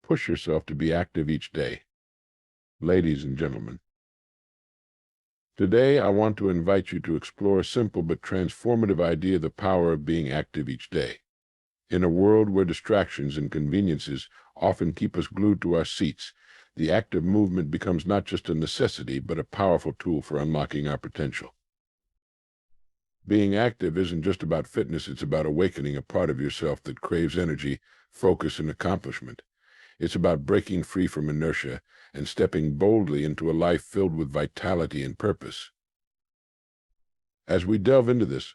push yourself to be active each day. Ladies and gentlemen, today I want to invite you to explore a simple but transformative idea: the power of being active each day. In a world where distractions and conveniences often keep us glued to our seats, the active movement becomes not just a necessity, but a powerful tool for unlocking our potential. Being active isn't just about fitness, it's about awakening a part of yourself that craves energy, focus, and accomplishment. It's about breaking free from inertia and stepping boldly into a life filled with vitality and purpose. As we delve into this,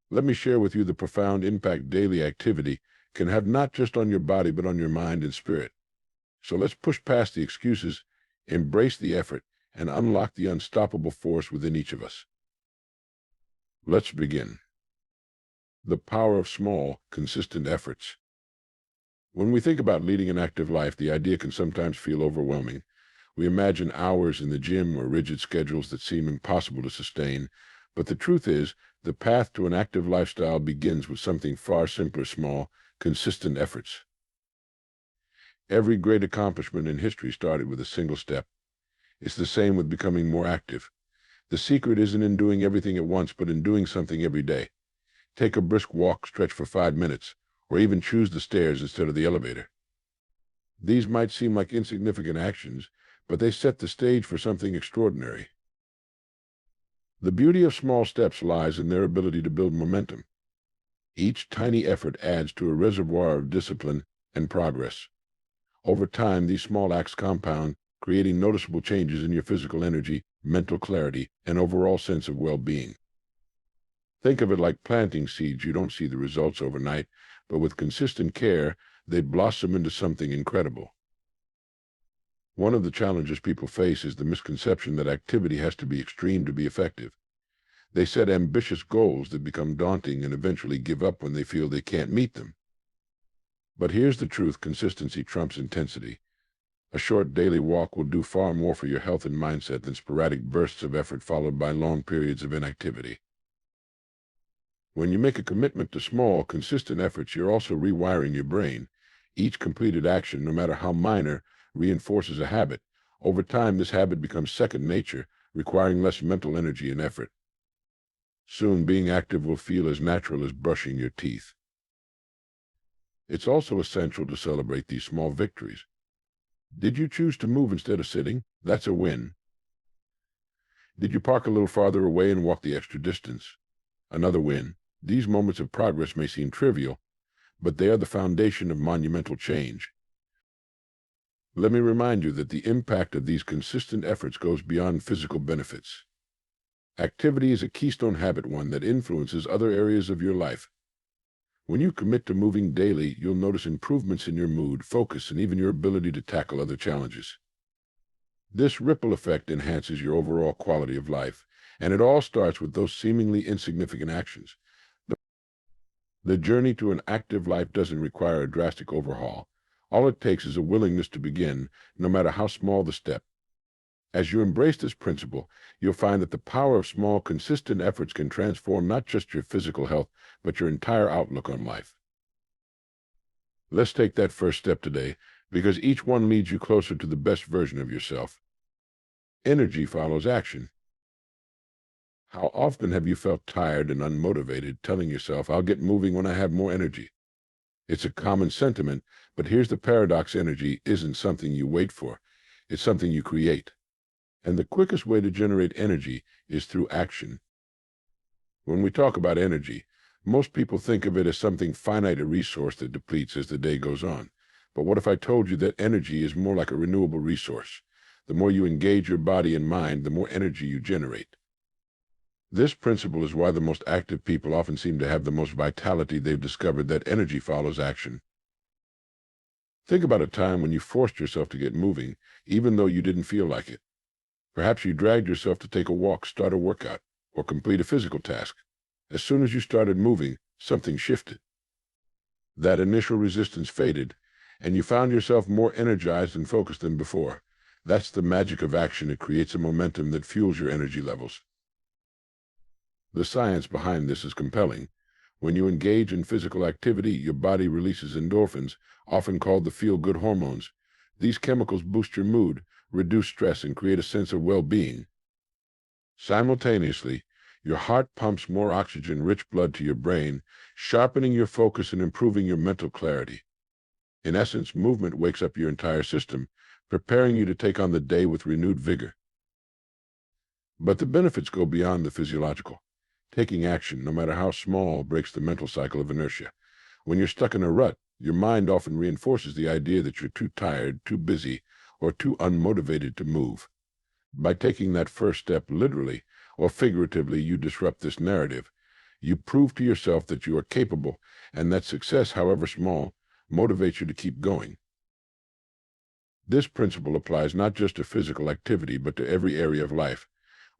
let me share with you the profound impact daily activity can have, not just on your body, but on your mind and spirit. So let's push past the excuses, embrace the effort, and unlock the unstoppable force within each of us. Let's begin. The power of small, consistent efforts. When we think about leading an active life, the idea can sometimes feel overwhelming. We imagine hours in the gym or rigid schedules that seem impossible to sustain. But the truth is, the path to an active lifestyle begins with something far simpler: small, consistent efforts. Every great accomplishment in history started with a single step. It's the same with becoming more active. The secret isn't in doing everything at once, but in doing something every day. Take a brisk walk, stretch for 5 minutes, or even choose the stairs instead of the elevator. These might seem like insignificant actions, but they set the stage for something extraordinary. The beauty of small steps lies in their ability to build momentum. Each tiny effort adds to a reservoir of discipline and progress. Over time, these small acts compound, creating noticeable changes in your physical energy, mental clarity, and overall sense of well-being. Think of it like planting seeds. You don't see the results overnight, but with consistent care, they blossom into something incredible. One of the challenges people face is the misconception that activity has to be extreme to be effective. They set ambitious goals that become daunting and eventually give up when they feel they can't meet them. But here's the truth: consistency trumps intensity. A short daily walk will do far more for your health and mindset than sporadic bursts of effort followed by long periods of inactivity. When you make a commitment to small, consistent efforts, you're also rewiring your brain. Each completed action, no matter how minor, reinforces a habit. Over time, this habit becomes second nature, requiring less mental energy and effort. Soon, being active will feel as natural as brushing your teeth. It's also essential to celebrate these small victories. Did you choose to move instead of sitting? That's a win. Did you park a little farther away and walk the extra distance? Another win. These moments of progress may seem trivial, but they are the foundation of monumental change. Let me remind you that the impact of these consistent efforts goes beyond physical benefits. Activity is a keystone habit, one that influences other areas of your life. When you commit to moving daily, you'll notice improvements in your mood, focus, and even your ability to tackle other challenges. This ripple effect enhances your overall quality of life, and it all starts with those seemingly insignificant actions. The journey to an active life doesn't require a drastic overhaul. All it takes is a willingness to begin, no matter how small the step. As you embrace this principle, you'll find that the power of small, consistent efforts can transform not just your physical health, but your entire outlook on life. Let's take that first step today, because each one leads you closer to the best version of yourself. Energy follows action. How often have you felt tired and unmotivated, telling yourself, "I'll get moving when I have more energy"? It's a common sentiment, but here's the paradox: energy isn't something you wait for, it's something you create. And the quickest way to generate energy is through action. When we talk about energy, most people think of it as something finite, a resource that depletes as the day goes on. But what if I told you that energy is more like a renewable resource? The more you engage your body and mind, the more energy you generate. This principle is why the most active people often seem to have the most vitality. They've discovered that energy follows action. Think about a time when you forced yourself to get moving, even though you didn't feel like it. Perhaps you dragged yourself to take a walk, start a workout, or complete a physical task. As soon as you started moving, something shifted. That initial resistance faded, and you found yourself more energized and focused than before. That's the magic of action. It creates a momentum that fuels your energy levels. The science behind this is compelling. When you engage in physical activity, your body releases endorphins, often called the feel-good hormones. These chemicals boost your mood, reduce stress, and create a sense of well-being. Simultaneously, your heart pumps more oxygen-rich blood to your brain, sharpening your focus and improving your mental clarity. In essence, movement wakes up your entire system, preparing you to take on the day with renewed vigor. But the benefits go beyond the physiological. Taking action, no matter how small, breaks the mental cycle of inertia. When you're stuck in a rut, your mind often reinforces the idea that you're too tired, too busy, or too unmotivated to move. By taking that first step literally or figuratively, you disrupt this narrative. You prove to yourself that you are capable and that success, however small, motivates you to keep going. This principle applies not just to physical activity, but to every area of life.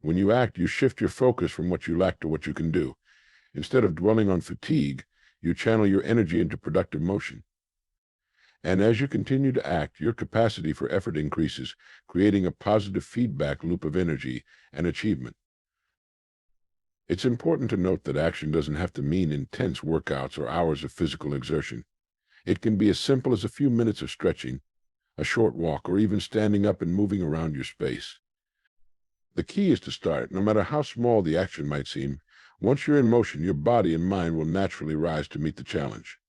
When you act, you shift your focus from what you lack to what you can do. Instead of dwelling on fatigue, you channel your energy into productive motion. And as you continue to act, your capacity for effort increases, creating a positive feedback loop of energy and achievement. It's important to note that action doesn't have to mean intense workouts or hours of physical exertion. It can be as simple as a few minutes of stretching, a short walk, or even standing up and moving around your space. The key is to start, no matter how small the action might seem. Once you're in motion, your body and mind will naturally rise to meet the challenge.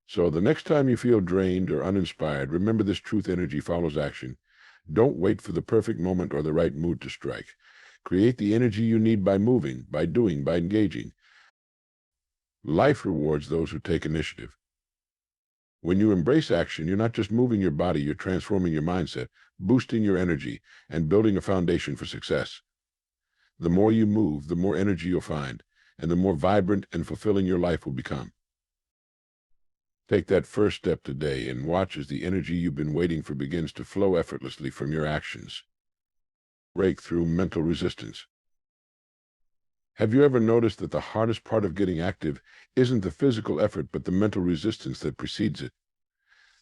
So the next time you feel drained or uninspired, remember this truth: energy follows action. Don't wait for the perfect moment or the right mood to strike. Create the energy you need by moving, by doing, by engaging. Life rewards those who take initiative. When you embrace action, you're not just moving your body, you're transforming your mindset, boosting your energy, and building a foundation for success. The more you move, the more energy you'll find, and the more vibrant and fulfilling your life will become. Take that first step today and watch as the energy you've been waiting for begins to flow effortlessly from your actions. Break through mental resistance. Have you ever noticed that the hardest part of getting active isn't the physical effort, but the mental resistance that precedes it?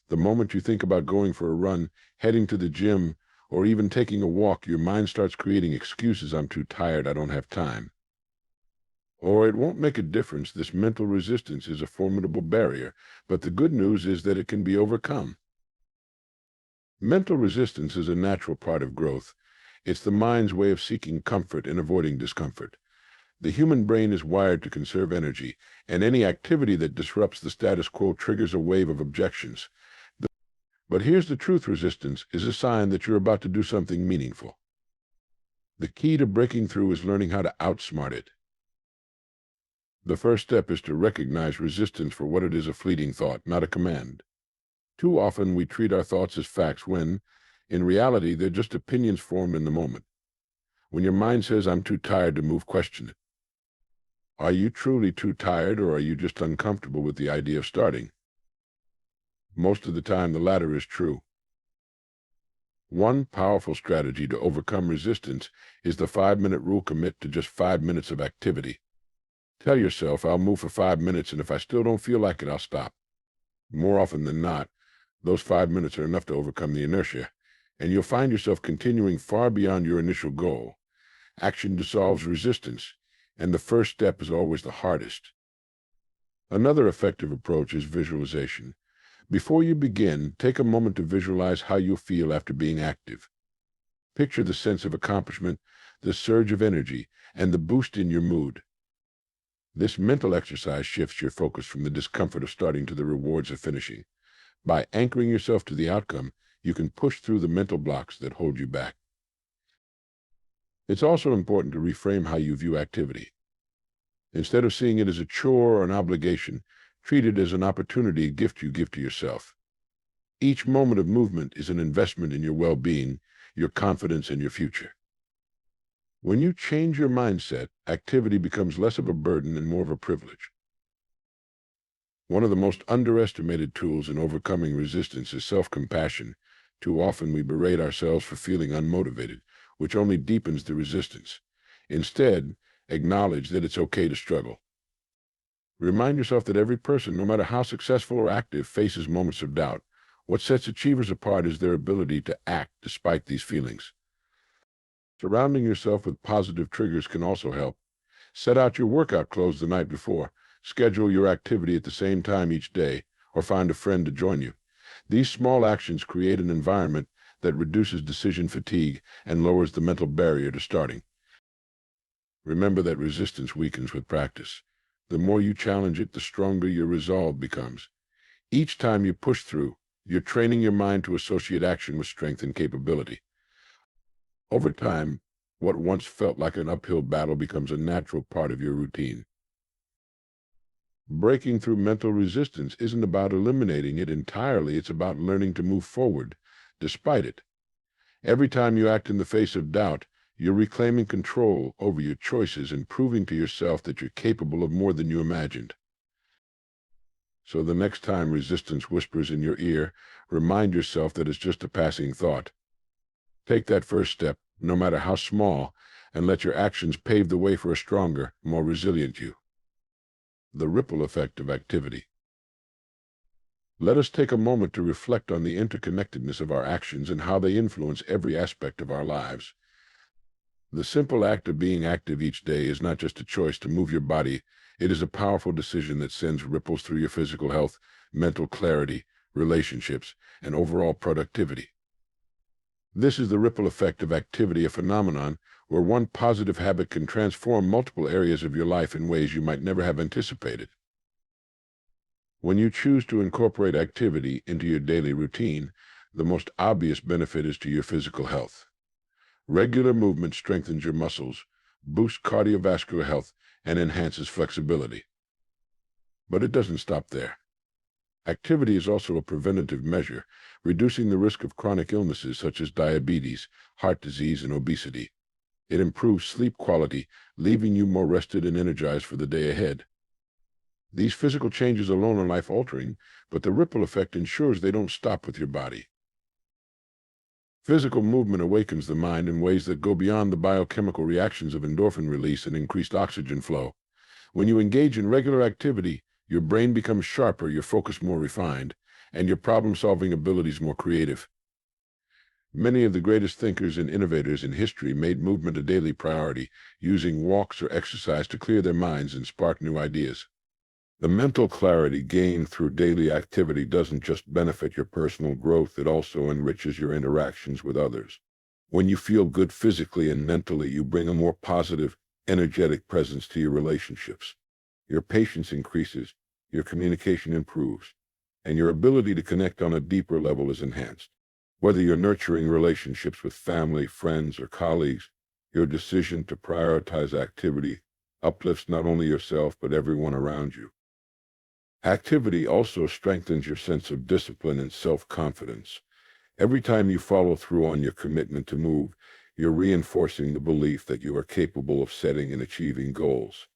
The moment you think about going for a run, heading to the gym, or even taking a walk, your mind starts creating excuses. I'm too tired, I don't have time. Or it won't make a difference. This mental resistance is a formidable barrier, but the good news is that it can be overcome. Mental resistance is a natural part of growth. It's the mind's way of seeking comfort and avoiding discomfort. The human brain is wired to conserve energy, and any activity that disrupts the status quo triggers a wave of objections. But here's the truth: resistance is a sign that you're about to do something meaningful. The key to breaking through is learning how to outsmart it. The first step is to recognize resistance for what it is: a fleeting thought, not a command. Too often we treat our thoughts as facts when, in reality, they're just opinions formed in the moment. When your mind says, I'm too tired to move, question it. Are you truly too tired, or are you just uncomfortable with the idea of starting? Most of the time, the latter is true. One powerful strategy to overcome resistance is the 5-minute rule. Commit to just 5 minutes of activity. Tell yourself, I'll move for 5 minutes, and if I still don't feel like it, I'll stop. More often than not, those 5 minutes are enough to overcome the inertia, and you'll find yourself continuing far beyond your initial goal. Action dissolves resistance, and the first step is always the hardest. Another effective approach is visualization. Before you begin, take a moment to visualize how you'll feel after being active. Picture the sense of accomplishment, the surge of energy, and the boost in your mood. This mental exercise shifts your focus from the discomfort of starting to the rewards of finishing. By anchoring yourself to the outcome, you can push through the mental blocks that hold you back. It's also important to reframe how you view activity. Instead of seeing it as a chore or an obligation, treat it as an opportunity, a gift you give to yourself. Each moment of movement is an investment in your well-being, your confidence, and your future. When you change your mindset, activity becomes less of a burden and more of a privilege. One of the most underestimated tools in overcoming resistance is self-compassion. Too often we berate ourselves for feeling unmotivated, which only deepens the resistance. Instead, acknowledge that it's okay to struggle. Remind yourself that every person, no matter how successful or active, faces moments of doubt. What sets achievers apart is their ability to act despite these feelings. Surrounding yourself with positive triggers can also help. Set out your workout clothes the night before. Schedule your activity at the same time each day, or find a friend to join you. These small actions create an environment that reduces decision fatigue and lowers the mental barrier to starting. Remember that resistance weakens with practice. The more you challenge it, the stronger your resolve becomes. Each time you push through, you're training your mind to associate action with strength and capability. Over time, what once felt like an uphill battle becomes a natural part of your routine. Breaking through mental resistance isn't about eliminating it entirely, it's about learning to move forward despite it. Every time you act in the face of doubt, you're reclaiming control over your choices and proving to yourself that you're capable of more than you imagined. So the next time resistance whispers in your ear, remind yourself that it's just a passing thought. Take that first step, no matter how small, and let your actions pave the way for a stronger, more resilient you. The ripple effect of activity. Let us take a moment to reflect on the interconnectedness of our actions and how they influence every aspect of our lives. The simple act of being active each day is not just a choice to move your body, it is a powerful decision that sends ripples through your physical health, mental clarity, relationships, and overall productivity. This is the ripple effect of activity, a phenomenon where one positive habit can transform multiple areas of your life in ways you might never have anticipated. When you choose to incorporate activity into your daily routine, the most obvious benefit is to your physical health. Regular movement strengthens your muscles, boosts cardiovascular health, and enhances flexibility. But it doesn't stop there. Activity is also a preventative measure, reducing the risk of chronic illnesses such as diabetes, heart disease, and obesity. It improves sleep quality, leaving you more rested and energized for the day ahead. These physical changes alone are life-altering, but the ripple effect ensures they don't stop with your body. Physical movement awakens the mind in ways that go beyond the biochemical reactions of endorphin release and increased oxygen flow. When you engage in regular activity, your brain becomes sharper, your focus more refined, and your problem-solving abilities more creative. Many of the greatest thinkers and innovators in history made movement a daily priority, using walks or exercise to clear their minds and spark new ideas. The mental clarity gained through daily activity doesn't just benefit your personal growth, it also enriches your interactions with others. When you feel good physically and mentally, you bring a more positive, energetic presence to your relationships. Your patience increases, your communication improves, and your ability to connect on a deeper level is enhanced. Whether you're nurturing relationships with family, friends, or colleagues, your decision to prioritize activity uplifts not only yourself but everyone around you. Activity also strengthens your sense of discipline and self-confidence. Every time you follow through on your commitment to move, you're reinforcing the belief that you are capable of setting and achieving goals.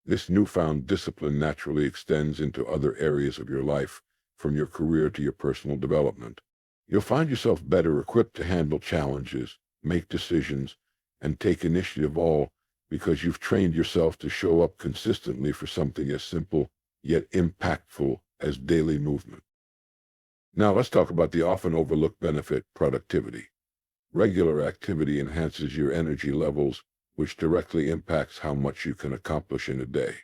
This newfound discipline naturally extends into other areas of your life, from your career to your personal development. You'll find yourself better equipped to handle challenges, make decisions, and take initiative, all because you've trained yourself to show up consistently for something as simple yet impactful as daily movement. Now let's talk about the often overlooked benefit, productivity. Regular activity enhances your energy levels, which directly impacts how much you can accomplish in a day.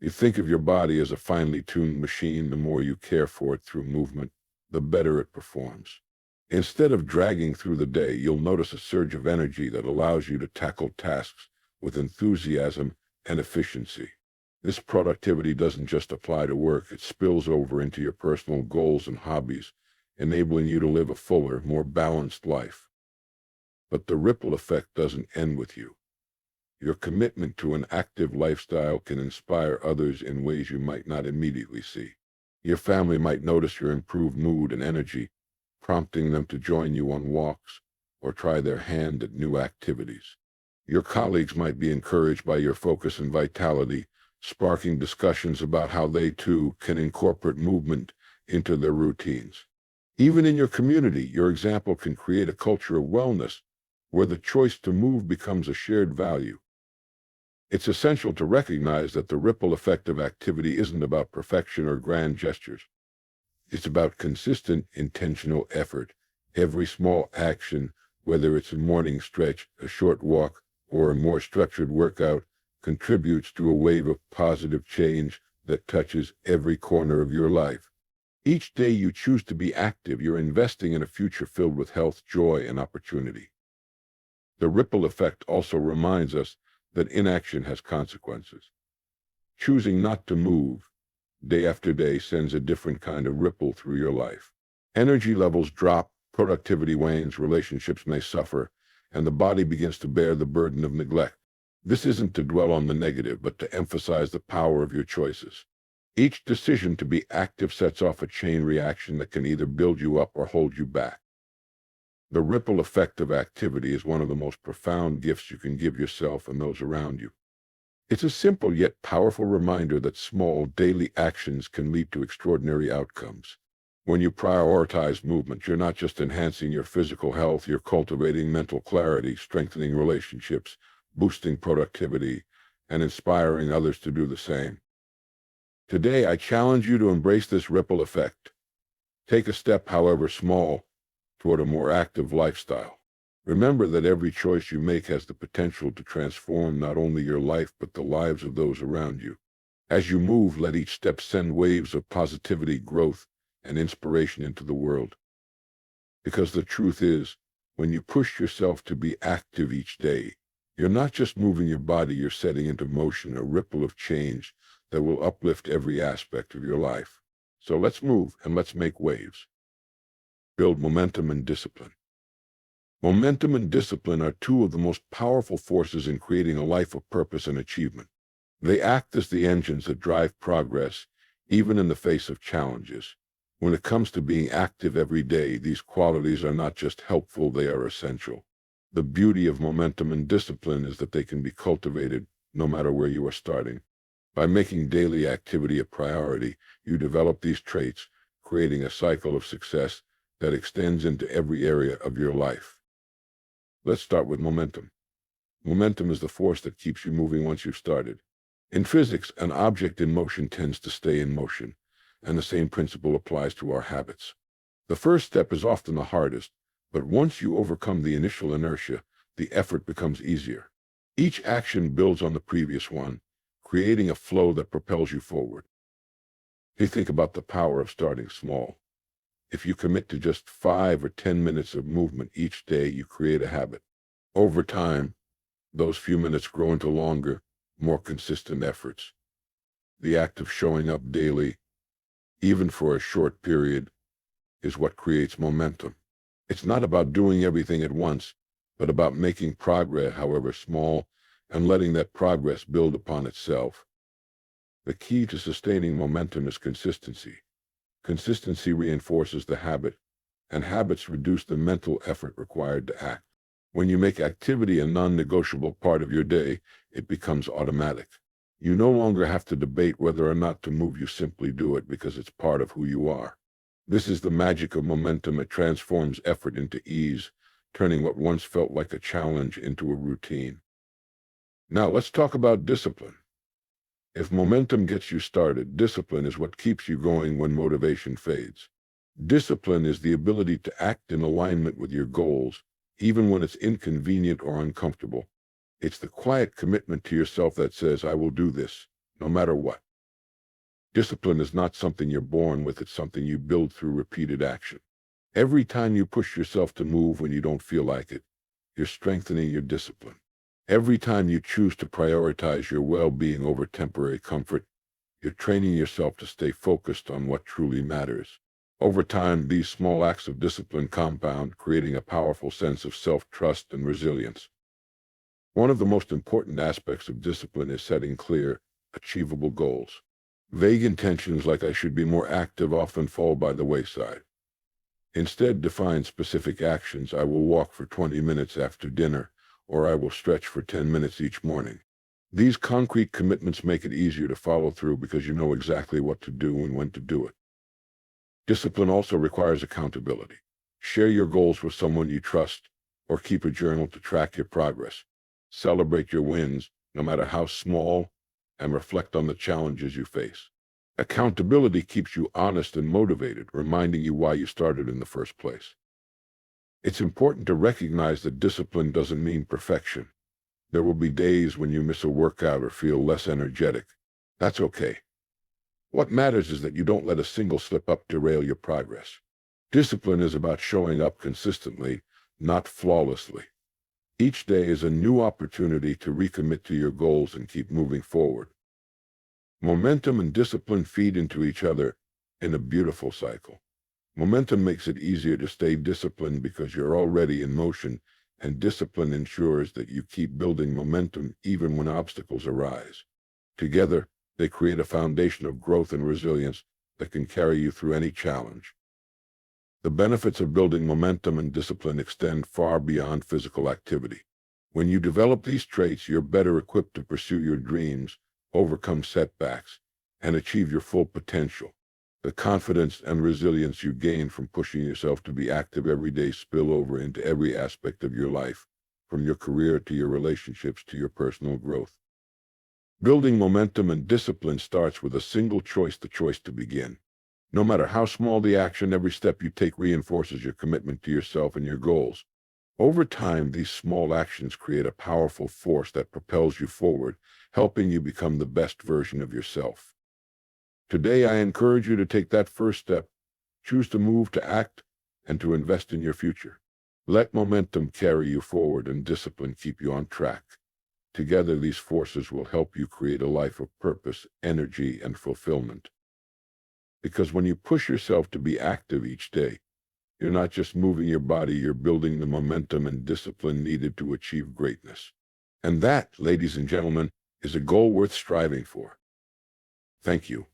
You think of your body as a finely tuned machine. The more you care for it through movement, the better it performs. Instead of dragging through the day, you'll notice a surge of energy that allows you to tackle tasks with enthusiasm and efficiency. This productivity doesn't just apply to work, it spills over into your personal goals and hobbies, enabling you to live a fuller, more balanced life. But the ripple effect doesn't end with you. Your commitment to an active lifestyle can inspire others in ways you might not immediately see. Your family might notice your improved mood and energy, prompting them to join you on walks or try their hand at new activities. Your colleagues might be encouraged by your focus and vitality, sparking discussions about how they too can incorporate movement into their routines. Even in your community, your example can create a culture of wellness where the choice to move becomes a shared value. It's essential to recognize that the ripple effect of activity isn't about perfection or grand gestures. It's about consistent, intentional effort. Every small action, whether it's a morning stretch, a short walk, or a more structured workout, contributes to a wave of positive change that touches every corner of your life. Each day you choose to be active, you're investing in a future filled with health, joy, and opportunity. The ripple effect also reminds us that inaction has consequences. Choosing not to move day after day sends a different kind of ripple through your life. Energy levels drop, productivity wanes, relationships may suffer, and the body begins to bear the burden of neglect. This isn't to dwell on the negative, but to emphasize the power of your choices. Each decision to be active sets off a chain reaction that can either build you up or hold you back. The ripple effect of activity is one of the most profound gifts you can give yourself and those around you. It's a simple yet powerful reminder that small daily actions can lead to extraordinary outcomes. When you prioritize movement, you're not just enhancing your physical health, you're cultivating mental clarity, strengthening relationships, boosting productivity, and inspiring others to do the same. Today, I challenge you to embrace this ripple effect. Take a step, however small, toward a more active lifestyle. Remember that every choice you make has the potential to transform not only your life, but the lives of those around you. As you move, let each step send waves of positivity, growth, and inspiration into the world. Because the truth is, when you push yourself to be active each day, you're not just moving your body, you're setting into motion a ripple of change that will uplift every aspect of your life. So let's move and let's make waves. Build momentum and discipline. Momentum and discipline are two of the most powerful forces in creating a life of purpose and achievement. They act as the engines that drive progress, even in the face of challenges. When it comes to being active every day, these qualities are not just helpful, they are essential. The beauty of momentum and discipline is that they can be cultivated no matter where you are starting. By making daily activity a priority, you develop these traits, creating a cycle of success that extends into every area of your life. Let's start with momentum. Momentum is the force that keeps you moving once you've started. In physics, an object in motion tends to stay in motion, and the same principle applies to our habits. The first step is often the hardest, but once you overcome the initial inertia, the effort becomes easier. Each action builds on the previous one, creating a flow that propels you forward. You think about the power of starting small. If you commit to just 5 or 10 minutes of movement each day, you create a habit. Over time, those few minutes grow into longer, more consistent efforts. The act of showing up daily, even for a short period, is what creates momentum. It's not about doing everything at once, but about making progress, however small, and letting that progress build upon itself. The key to sustaining momentum is consistency. Consistency reinforces the habit, and habits reduce the mental effort required to act. When you make activity a non-negotiable part of your day, it becomes automatic. You no longer have to debate whether or not to move, you simply do it because it's part of who you are. This is the magic of momentum. It transforms effort into ease, turning what once felt like a challenge into a routine. Now let's talk about discipline. If momentum gets you started, discipline is what keeps you going when motivation fades. Discipline is the ability to act in alignment with your goals, even when it's inconvenient or uncomfortable. It's the quiet commitment to yourself that says, I will do this, no matter what. Discipline is not something you're born with, it's something you build through repeated action. Every time you push yourself to move when you don't feel like it, you're strengthening your discipline. Every time you choose to prioritize your well-being over temporary comfort, you're training yourself to stay focused on what truly matters. Over time, these small acts of discipline compound, creating a powerful sense of self-trust and resilience. One of the most important aspects of discipline is setting clear, achievable goals. Vague intentions like I should be more active often fall by the wayside. Instead, define specific actions. I will walk for 20 minutes after dinner, or I will stretch for 10 minutes each morning. These concrete commitments make it easier to follow through because you know exactly what to do and when to do it. Discipline also requires accountability. Share your goals with someone you trust, or keep a journal to track your progress. Celebrate your wins, no matter how small, and reflect on the challenges you face. Accountability keeps you honest and motivated, reminding you why you started in the first place. It's important to recognize that discipline doesn't mean perfection. There will be days when you miss a workout or feel less energetic. That's okay. What matters is that you don't let a single slip-up derail your progress. Discipline is about showing up consistently, not flawlessly. Each day is a new opportunity to recommit to your goals and keep moving forward. Momentum and discipline feed into each other in a beautiful cycle. Momentum makes it easier to stay disciplined because you're already in motion, and discipline ensures that you keep building momentum even when obstacles arise. Together, they create a foundation of growth and resilience that can carry you through any challenge. The benefits of building momentum and discipline extend far beyond physical activity. When you develop these traits, you're better equipped to pursue your dreams, overcome setbacks, and achieve your full potential. The confidence and resilience you gain from pushing yourself to be active every day spill over into every aspect of your life, from your career to your relationships to your personal growth. Building momentum and discipline starts with a single choice, the choice to begin. No matter how small the action, every step you take reinforces your commitment to yourself and your goals. Over time, these small actions create a powerful force that propels you forward, helping you become the best version of yourself. Today, I encourage you to take that first step. Choose to move, to act, and to invest in your future. Let momentum carry you forward and discipline keep you on track. Together, these forces will help you create a life of purpose, energy, and fulfillment. Because when you push yourself to be active each day, you're not just moving your body, you're building the momentum and discipline needed to achieve greatness. And that, ladies and gentlemen, is a goal worth striving for. Thank you.